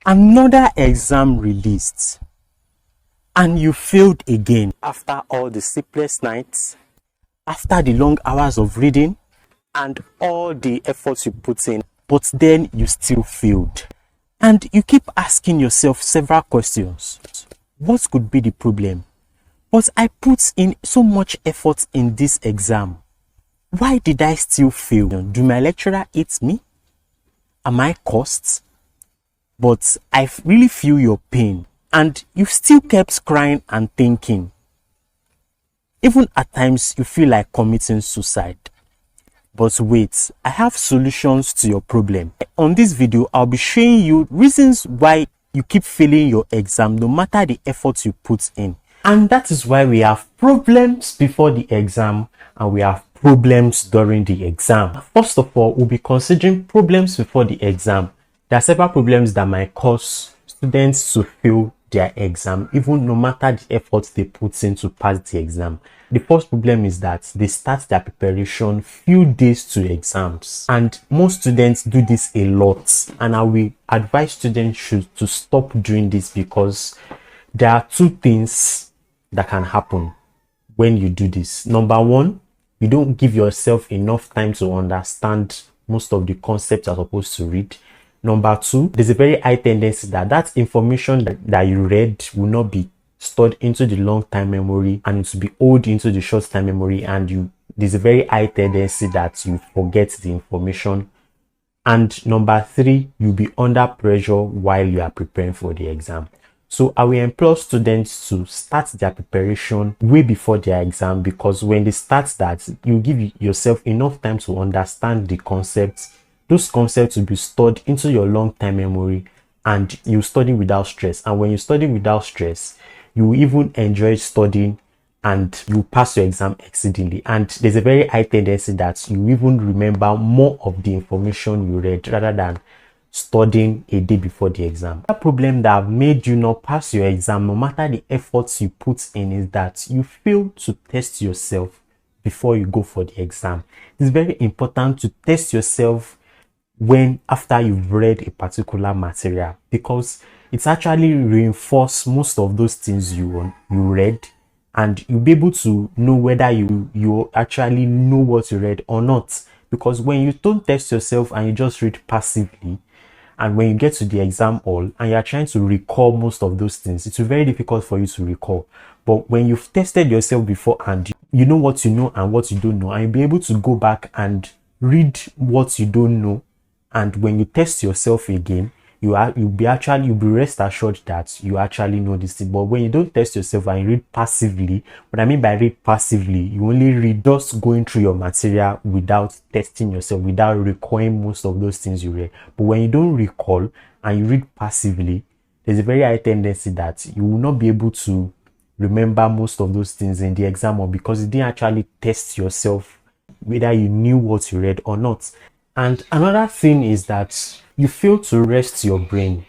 Another exam released and you failed again after all the sleepless nights, after the long hours of reading and all the efforts you put in, but then you still failed. And you keep asking yourself several questions. What could be the problem? But I put in so much effort in this exam. Why did I still fail? Do my lecturer hate me? Am I cursed? But I really feel your pain, and you still kept crying and thinking. Even at times you feel like committing suicide. But wait, I have solutions to your problem. On this video, I'll be showing you reasons why you keep failing your exam no matter the effort you put in. And that is why we have problems before the exam and we have problems during the exam. First of all, we'll be considering problems before the exam. There are several problems that might cause students to fail their exam, even no matter the efforts they put in to pass the exam. The first problem is that they start their preparation few days to exams, and most students do this a lot, and I will advise students to stop doing this because there are two things that can happen when you do this. Number one, you don't give yourself enough time to understand most of the concepts you're supposed to read. Number two, there's a very high tendency that information that you read will not be stored into the long-time memory and it will be old into the short-time memory, and there's a very high tendency that you forget the information. And number three, you'll be under pressure while you are preparing for the exam. So I will implore students to start their preparation way before their exam, because when they start that, you give yourself enough time to understand the concepts. Those concepts will be stored into your long-time memory and you study without stress. And when you study without stress, you will even enjoy studying and you pass your exam exceedingly. And there's a very high tendency that you even remember more of the information you read rather than studying a day before the exam. The problem that have made you not pass your exam, no matter the efforts you put in, is that you fail to test yourself before you go for the exam. It's very important to test yourself after you've read a particular material, because it's actually reinforce most of those things you read, and you'll be able to know whether you actually know what you read or not. Because when you don't test yourself and you just read passively, and when you get to the exam hall and you're trying to recall most of those things, it's very difficult for you to recall. But when you've tested yourself beforehand, you know what you know and what you don't know, and you'll be able to go back and read what you don't know. And when you test yourself again, you'll be rest assured that you actually know this thing. But when you don't test yourself and you read passively, what I mean by read passively, you only read just going through your material without testing yourself, without recalling most of those things you read. But when you don't recall and you read passively, there's a very high tendency that you will not be able to remember most of those things in the exam, or because you didn't actually test yourself whether you knew what you read or not. And another thing is that you fail to rest your brain.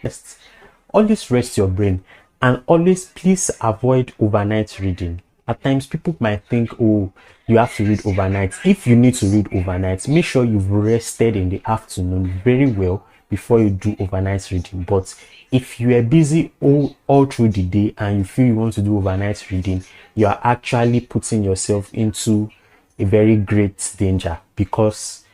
Always rest your brain, and always please avoid overnight reading. At times people might think, oh, you have to read overnight. If you need to read overnight, make sure you've rested in the afternoon very well before you do overnight reading. But if you are busy all through the day and you feel you want to do overnight reading, you are actually putting yourself into a very great danger, because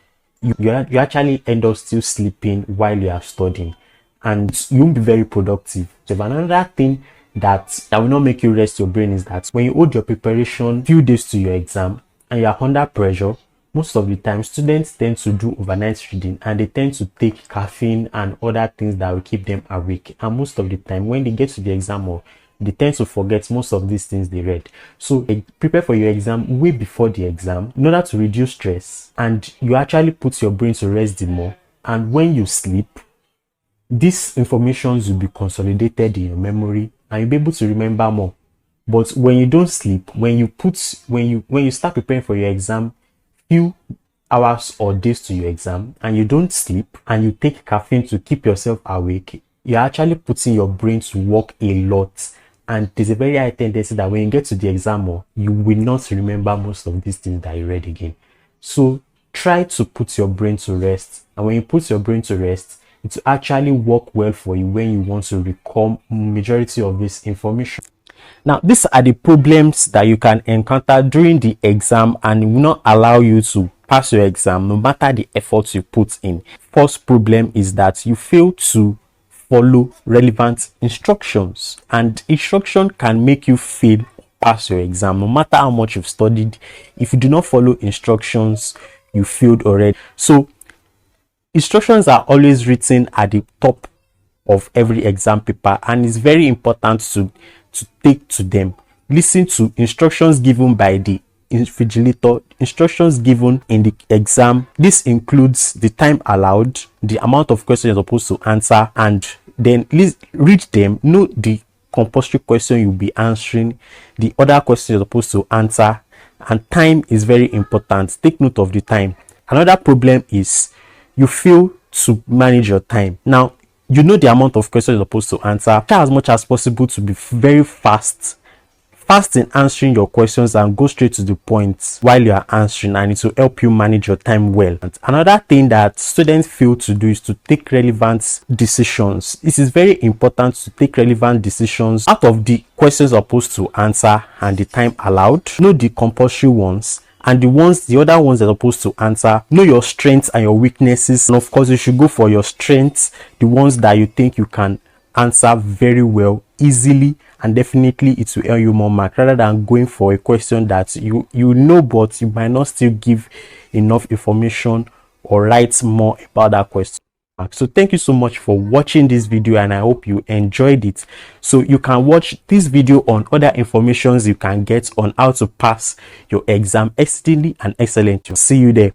you actually end up still sleeping while you are studying, and you won't be very productive. So another thing that will not make you rest your brain is that when you hold your preparation few days to your exam and you are under pressure, most of the time students tend to do overnight reading and they tend to take caffeine and other things that will keep them awake. And most of the time when they get to the exam hall, they tend to forget most of these things they read. So prepare for your exam way before the exam in order to reduce stress, and you actually put your brain to rest the more. And when you sleep, these informations will be consolidated in your memory and you'll be able to remember more. But when you don't sleep, when you start preparing for your exam few hours or days to your exam and you don't sleep and you take caffeine to keep yourself awake, you're actually putting your brain to work a lot. And there's a very high tendency that when you get to the exam hall, you will not remember most of these things that you read again. So try to put your brain to rest. And when you put your brain to rest, it will actually work well for you when you want to recall majority of this information. Now, these are the problems that you can encounter during the exam and will not allow you to pass your exam no matter the efforts you put in. First problem is that you fail to follow relevant instructions, and instruction can make you fail pass your exam no matter how much you've studied. If you do not follow instructions, you failed already. So instructions are always written at the top of every exam paper, and it's very important to take to them. Listen to instructions given by the invigilator, instructions given in the exam. This includes the time allowed, the amount of questions you're supposed to answer, and then read them. Know the compulsory question you'll be answering, the other questions you're supposed to answer, and time is very important. Take note of the time. Another problem is you fail to manage your time. Now, you know the amount of questions you're supposed to answer. Try as much as possible to be very fast in answering your questions and go straight to the point while you are answering, and it will help you manage your time well. And another thing that students fail to do is to take relevant decisions. It is very important to take relevant decisions out of the questions you're supposed to answer and the time allowed. Know the compulsory ones, and the other ones that are supposed to answer. Know your strengths and your weaknesses, and of course you should go for your strengths, the ones that you think you can answer very well, easily, and definitely it will earn you more marks, rather than going for a question that you know but you might not still give enough information or write more about that question. So thank you so much for watching this video, and I hope you enjoyed it. So you can watch this video on other informations you can get on how to pass your exam exceedingly and excellently. See you there.